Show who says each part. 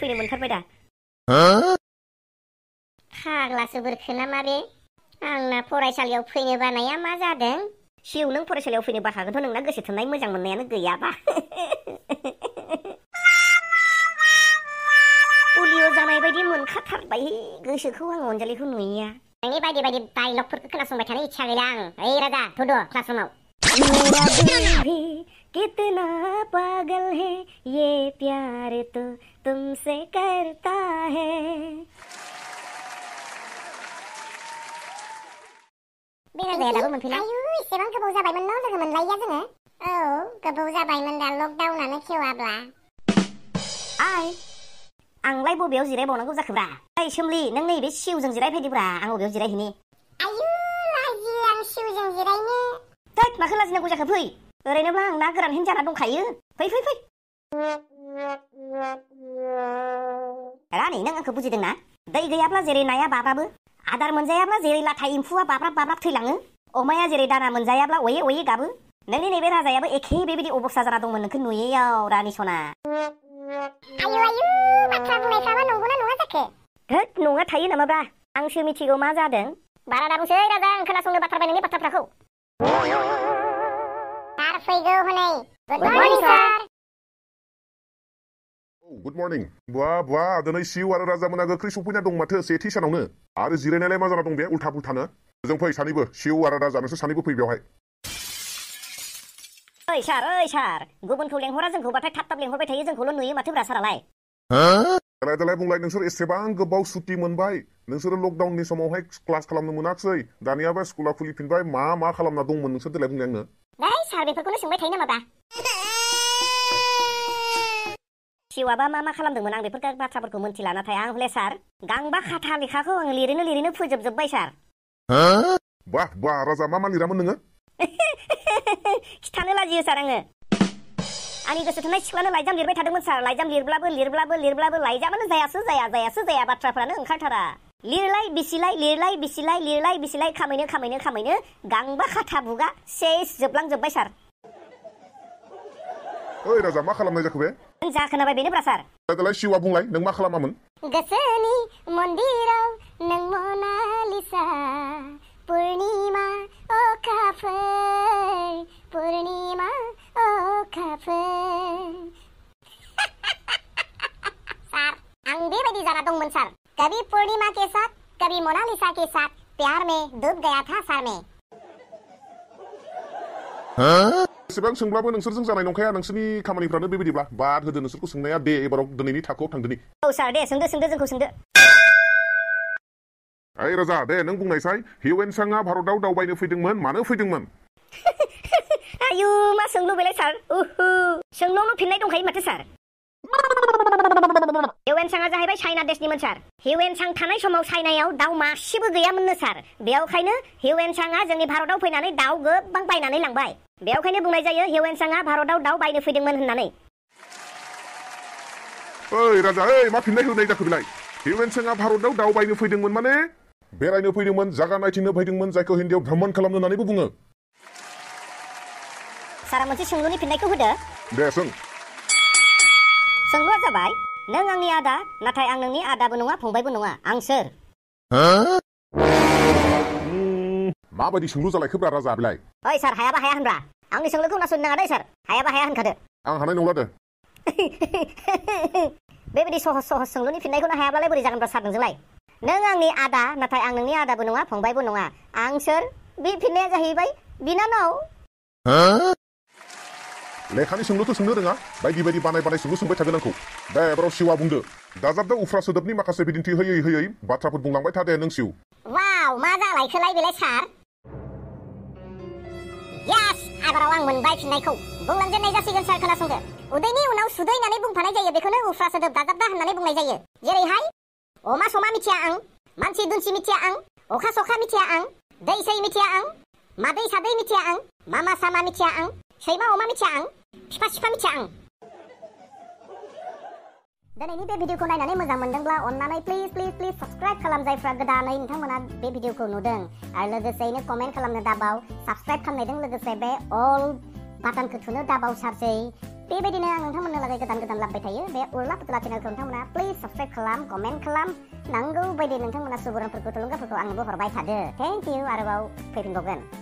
Speaker 1: फैनो मोनथारबाय दा।
Speaker 2: फाग्ला सोबोरखो ना मा बे? आंना फरायसालियाव फैनो बानाया मा जादों?
Speaker 1: सिउ नों फरायसालियाव फैनो बाखागोनथ' नोंना गोसो थोनाय मोजां मोननायानो गैयाबा। पलिअ जानाय बायदि मोनखाथारबाय गोसोखौ आं अनजालिखौ नुयैया।
Speaker 2: नोंनि बायदि बायदि डायलगफोरखौ खोनासंबाय थानो इच्छा गैला आं। ओइ राजा थुद' क्लासरुमाव।
Speaker 1: मेरा दिल भी कितना पागल है ये प्यार तो तुमसे करता है।
Speaker 2: बे राजाया दाबो मोनफैला? आयु एसेबां गोबाव जाबायमोन न' लोगो मोनलायिया जोङो? औ गोबाव जाबायमोन दा लकडाउनानो खेवाब्ला।
Speaker 1: आंलाय बबेयाव जिरायबावनांगौ जाखोब्रा? ओइ सोमलि नों नैबे सिउजों जिरायफैदोब्रा, आं बबेयाव जिरायहैनि?
Speaker 2: आयु लाजि आं सिउजों जिरायनो।
Speaker 1: थोद माखौ लाजिनांगौ जाखो फै। ओरैनोब्ला आं ना गोरान हिनजाना दंखायो। फै फै फै। रानि नों आंखौ बुजिदोंना? दै गैयाब्ला जेरै नाया बाब्राबो, आदार मोनजायाब्ला जेरै लाथा एम्फौआ बाब्राब बाब्राब थैलाङो, अमाया जेरै दाना मोनजायाब्ला अये अये गाबो, नोंनि नैबे राजायाबो एखे बेबायदि अबस्था जाना दंमोन नोंखौ नुयैयाव रानि सना।
Speaker 2: आयु बाथ्रा बुंनायफ्राबा नंगौना नङा जाखो?
Speaker 1: थोद नङा थायो नामाब्रा? आंसो मिथिगौ मा जादों।
Speaker 2: बारा दाबुंसै राजा, आं खोनासंनो बाथ्राबाय नोंनि बाथ्राफ्राखौ। सार फैगौ हनै। Good morning sir.
Speaker 3: Good morning. बुवा दिनै सिउ आरो राजामोना गोख्रै सफैना दं माथो सेथि सानावनो। आरो जिरायनायलाय मा जाना दं बे उल्था पुल्थानो? जों फै सानैबो, सिउ आरो राजा नोंसोर सानैबो फै बेवहाय।
Speaker 1: ओइ सार गुबुनखौ लेंहरा जोंखौबाथाय थाब थाब लेंहरबाय थायो, जोंखौल' नुयो माथोब्रा सारालाय?
Speaker 3: दालाय बुंलाय नोंसोर एसेबां गोबाव सुटि मोनबाय, नोंसोरो लकडाउननि समावहाय क्लास खालामनो मोनाखिसै, दानियाबा स्कुला खुलिफिनबाय, मा खालामना दंमोन नोंसोर देलाय बुंलाय आंनो?
Speaker 2: नै सार बेफोरखौनो सोंबाय थायो नामाब्रा?
Speaker 1: सिउआबा मा खालामदोंमोन आं बेफोर बाथ्राफोरखौ मोनथिला, नाथाय आं हले सार गांबा खाथा लेखाखौ आं लिरैनो फोजोबजोब्बाय सार।
Speaker 3: बाह राजा मा लिरामोन नोङो?
Speaker 1: खिथानो लाजियो सार आङो। आंनि गोसो थोनाय सिख्लानो लाइजाम लिरबाय थादोंमोन सार। लाइजाम लिरब्लाबो लाइजामानो जाया बाथ्राफ्रानो ओंखारथारा। लिरलाय बिसिलाय खामायनो गांबा खाथा बुगा सेस जोबलांजोब्बाय सार।
Speaker 3: ओइ राजा मा खालामनाय जाखो बे?
Speaker 1: नों जा खोनाबाय बेनोब्रा सार।
Speaker 3: दालाय सिउआ बुंलाय नों मा खालामामोन?
Speaker 2: गोसोनि मन्दिराव नों मनालिसा पुर्णिमा अखाफोर पुर्णिमा अखाफोर। सार आं बेबायदि जाना दंमोन सार। कभी पूर्णिमा के साथ कभी मोनालिसा के साथ प्यार में डूब गया था सार में।
Speaker 3: एसेबां सोंब्लाबो नोंसोरजों जानाय नंखाया, नोंसोरनि खामानिफ्रानो बेबायदिब्ला। बाद होदो नोंसोरखौ सोंनाया, दे एबाराव दिनैनि थाखोआव थांदोनि।
Speaker 1: औ सार दे सोंदो जोंखौ सोंदो।
Speaker 3: ओइ राजा दे नों बुंनायसाय, हिउएनसांआ भारताव दावबायनो फैदोंमोन, मानो फैदोंमोन?
Speaker 1: आयु मा सोंलु बेलाय सार? सोंलुआवनो फिननाय दंखायो माथो सार। हिउएनसांआ जाहैबाय चाइना देशनिमोन सार। हिउएनसां थानाय समाव चाइनायाव दाउ मासेबो गैयामोननो सार। बेयावखायनो हिउएनसांआ जोंनि भारताव फैनानै दाउ गोबां बायनानै लांबाय। बेयावखायनो बुंनाय जायो हिउएनसांआ भारताव दाउ बायनो फैदोंमोन होननानै।
Speaker 3: ओइ राजा मा फिननाय होनाय जाखो बेलाय? हिउएनसांआ भारताव दाउ बायनो फैदोंमोन माने बेरायनो फैदोंमोन, जागा नायथिंनो फैदोंमोन, जायखौ हिन्दीआव भ्रमण खालामनो होननानैबो बुङो।
Speaker 1: सारा मोनसे सोंलुनि फिननायखौ होदो।
Speaker 3: दे सों।
Speaker 1: सोंलुआ जाबाय, नों आंनि आदा, नाथाय आं नोंनि आदाबो नङा फंबायबो नङा, आं सोर?
Speaker 3: माबायदि सोंलु जालायखोब्रा राजा बेलाय?
Speaker 1: ओइ सार हायाबा हाया होनब्रा। आंनि सोंलुखौ नासयनो नाङा दै सार। हायाबा हाया होनखादो।
Speaker 3: आं हानाय नंला दे।
Speaker 1: बेबायदि सहज सोंलुनि फिननायखौनो हायाब्लालाय बोरै जागोनब्रा सार नोंजोंलाय? नों आंनि आदा, नाथाय आं नोंनि आदाबो नङा फंबायबो नङा, आं सोर? बे फिननाया जाहैबाय बिनानाव।
Speaker 3: लेखानि सोंलुथ' सोंनो रोङा, बायदि बानाय सोंलु सोंबाय थागोन आंखौ। दे एबाराव सिउआ बुंदो। दाजाबदा उफ्रा सोदोबनि माखासे बिदिन्थि होयै बाथ्राफोर बुंलांबाय था दे नों सिउ।
Speaker 2: वाव मा जालायखोलाय बेलाय सार? यास एबाराव आं मोनबाय फिननायखौ। बुंलांजेननाय जासिगोन सार, खोनासंदो। उदैनि उनाव सुदै होननानै बुंफानाय जायो, बेखौनो उफ्रा सोदोब दाजाबदा होननानै बुंनाय जायो। जेरैहाय अमा समा मिथिया आं, मानसि दुनसि मिथिया आं, अखा सखा मिथिया आं, दै सै मिथिया आं, मादै सादै मिथिया आं, मामा सामा मिथिया आं, सैमा अमा मिथिया आं, फिफा मिथिया आं। दिनैनि बे भिडिअखौ नायनानै मोजां मोनदोंब्ला अन्नानै प्लिज साबस्क्राइब खालाम, जायफ्रा गोदानै नोंथांमोना बे भिडिअखौ नुदों। आरो लोगोसेयैनो कमेन्ट खालामनो दाबाव, साबस्क्राइब खालामनायजों लोगोसे बे अल बाटनखौ थुनो दाबाव सारसै। बेबायदिनो आं नोंथांमोननो लागै गोदान लाबोबाय थायो बे उरला फुथुला चेनेलखौ नोंथांमोना प्लिज साबस्क्राइब खालाम कमेन्ट खालाम नांगौ बायदि नोंथांमोना सुबुरुनफोरखौ थुलुंगाफोरखौ आंनोबो हरबाय थादो थेंक इउ आरोबाव फैफिनबावगोन